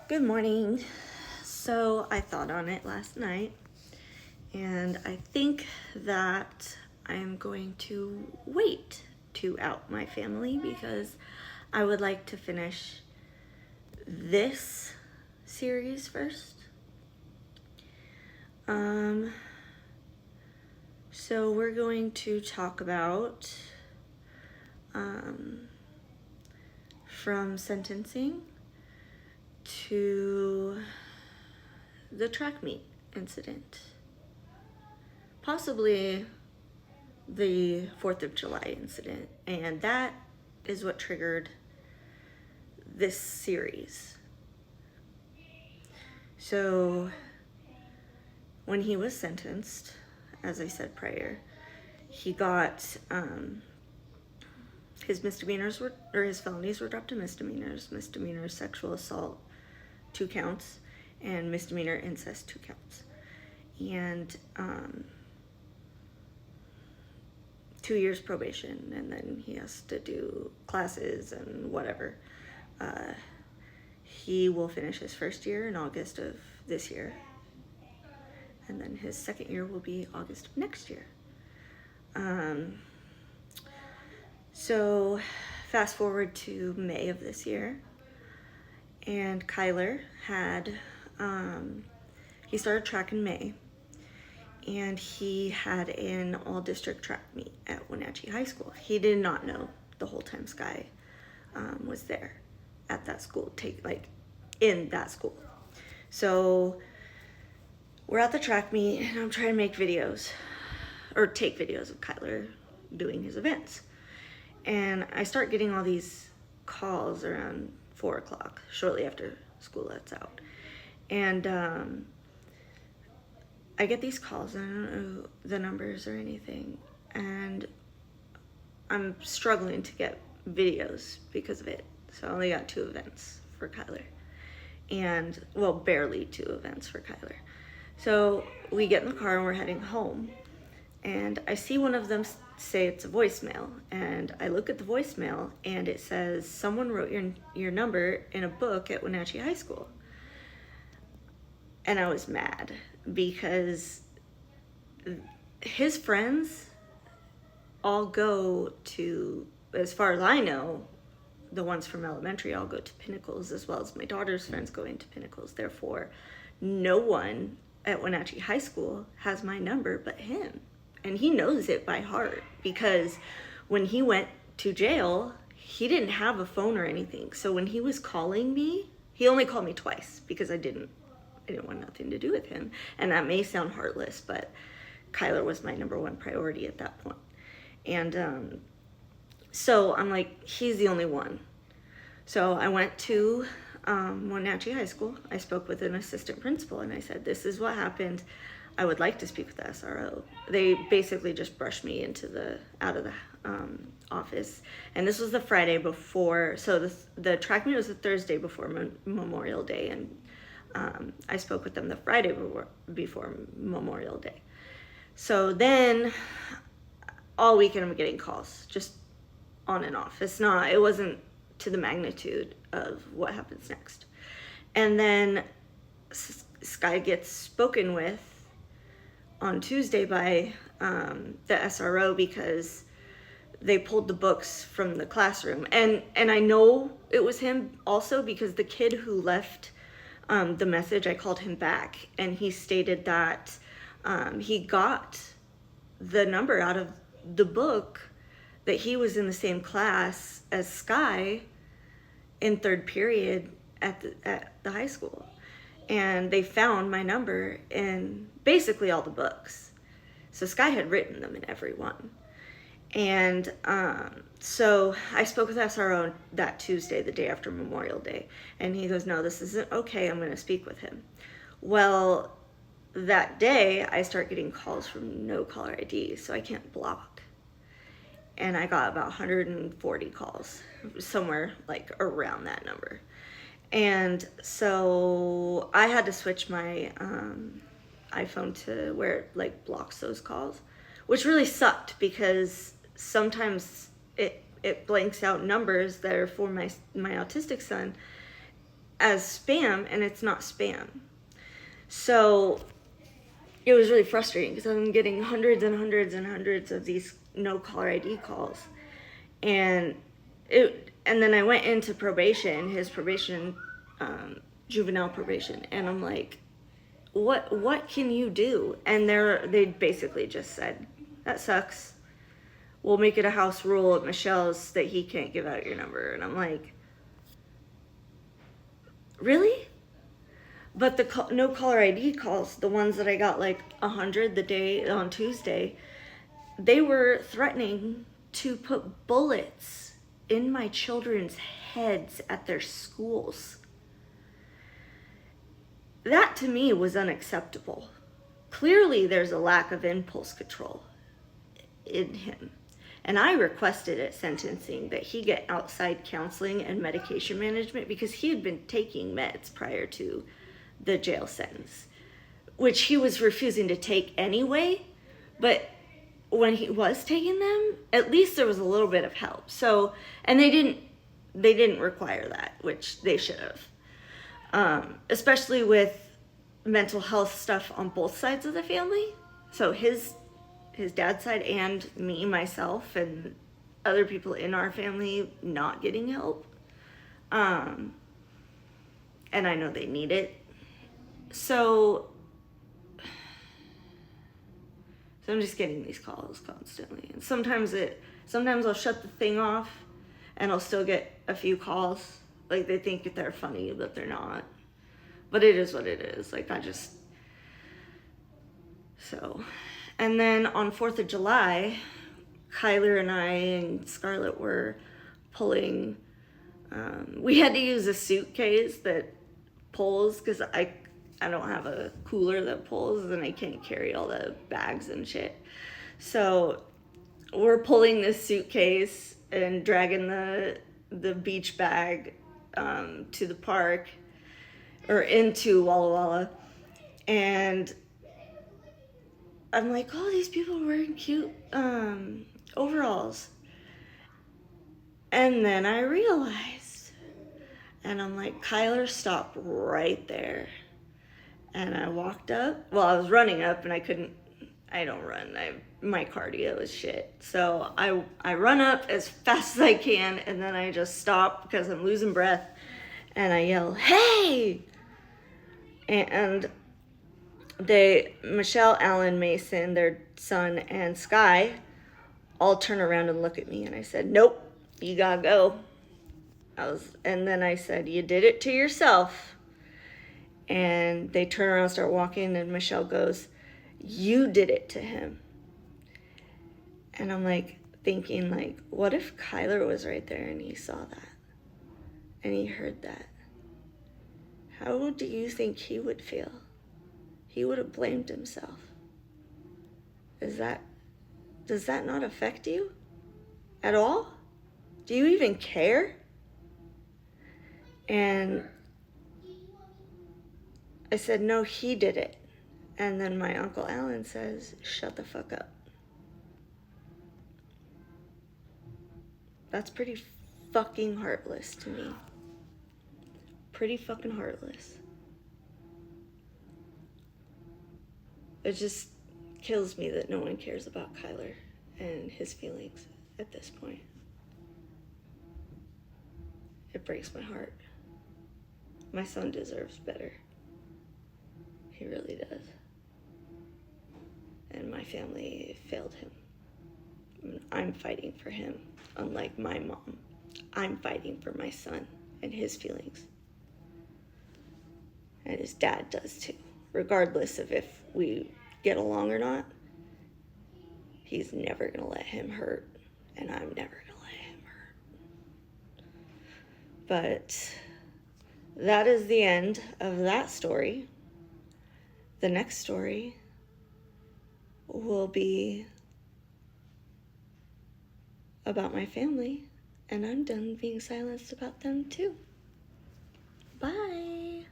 Good morning. So I thought on it last night, and I think that I'm going to wait to out my family because I would like to finish this series first. So we're going to talk about from sentencing to the track meet incident, possibly the 4th of July incident, and that is what triggered this series. So when he was sentenced, as I said prior, he got his misdemeanors were, or his felonies were dropped to misdemeanors. Misdemeanor sexual assault 2 counts, and misdemeanor incest 2 counts, and 2 years probation, and then he has to do classes and whatever. He will finish his first year in August of this year, and then his second year will be August of next year. So fast forward to May of this year, and Kyler had, he started track in May, and he had an all-district track meet at Wenatchee High School. He did not know the whole time Sky was there at that school, in that school. So we're at the track meet, and I'm trying to make videos, or take videos of Kyler doing his events. And I start getting all these calls around 4 o'clock, shortly after school lets out. And I get these calls, and I don't know the numbers or anything. And I'm struggling to get videos because of it. So I only got 2 events for Kyler. And, well, barely 2 events for Kyler. So we get in the car and we're heading home. And I see one of them say it's a voicemail. And I look at the voicemail and it says, someone wrote your number in a book at Wenatchee High School. And I was mad because his friends all go to, as far as I know, the ones from elementary all go to Pinnacles, as well as my daughter's friends going to Pinnacles. Therefore, no one at Wenatchee High School has my number but him. And he knows it by heart because when he went to jail, he didn't have a phone or anything. So when he was calling me, he only called me twice because I didn't want nothing to do with him. And that may sound heartless, but Kyler was my number 1 priority at that point. And so I'm like, he's the only one. So I went to Wenatchee High School. I spoke with an assistant principal and I said, this is what happened. I would like to speak with the SRO. They basically just brushed me out of the office. And this was the Friday before, so the track meet was the Thursday before Memorial Day, and I spoke with them the Friday before Memorial Day. So then all weekend I'm getting calls, just on and off. It wasn't to the magnitude of what happens next. And then Sky gets spoken with on Tuesday by the SRO because they pulled the books from the classroom. And I know it was him also because the kid who left the message, I called him back and he stated that he got the number out of the book, that he was in the same class as Sky in 3rd period at the high school. And they found my number in basically all the books. So Sky had written them in every one. And so I spoke with SRO that Tuesday, the day after Memorial Day. And he goes, no, this isn't okay. I'm going to speak with him. Well, that day I start getting calls from no caller ID, so I can't block. And I got about 140 calls, somewhere like around that number. And so I had to switch my iPhone to where it like blocks those calls, which really sucked because sometimes it blanks out numbers that are for my autistic son as spam, and it's not spam. So it was really frustrating because I'm getting hundreds and hundreds and hundreds of these no caller ID calls. And then I went into probation, his probation, juvenile probation, and I'm like, what can you do? And they basically just said, that sucks. We'll make it a house rule at Michelle's that he can't give out your number. And I'm like, really? But the no caller ID calls, the ones that I got like 100 the day on Tuesday, they were threatening to put bullets in my children's heads at their schools. That to me was unacceptable. Clearly there's a lack of impulse control in him. And I requested at sentencing that he get outside counseling and medication management because he had been taking meds prior to the jail sentence, which he was refusing to take anyway. But when he was taking them, at least there was a little bit of help. So, and they didn't require that, which they should have. Especially with mental health stuff on both sides of the family. So his dad's side and me, myself, and other people in our family not getting help. And I know they need it. So I'm just getting these calls constantly. And sometimes I'll shut the thing off and I'll still get a few calls. Like they think they're funny, but they're not. But it is what it is. Like and then on 4th of July, Kyler and I and Scarlett were pulling, we had to use a suitcase that pulls because I don't have a cooler that pulls and I can't carry all the bags and shit. So we're pulling this suitcase and dragging the beach bag to the park or into Walla Walla. And I'm like, oh, these people are wearing cute overalls. And then I realized, and I'm like, Kyler, stop right there. And I walked up. Well, I was running up and I don't run. My cardio is shit. So I run up as fast as I can and then I just stop because I'm losing breath. And I yell, hey! And Michelle, Alan, Mason, their son, and Sky all turn around and look at me. And I said, nope, you gotta go. And then I said, you did it to yourself. And they turn around and start walking, and Michelle goes, you did it to him. And I'm like thinking, like, what if Kyler was right there and he saw that? And he heard that? How do you think he would feel? He would have blamed himself. Does that not affect you at all? Do you even care? And I said, no, he did it. And then my Uncle Alan says, shut the fuck up. That's pretty fucking heartless to me. Pretty fucking heartless. It just kills me that no one cares about Kyler and his feelings at this point. It breaks my heart. My son deserves better. He really does. And my family failed him. I'm fighting for him, unlike my mom. I'm fighting for my son and his feelings. And his dad does too. Regardless of if we get along or not, he's never gonna let him hurt, and I'm never gonna let him hurt. But that is the end of that story. The next story will be about my family, and I'm done being silenced about them too. Bye.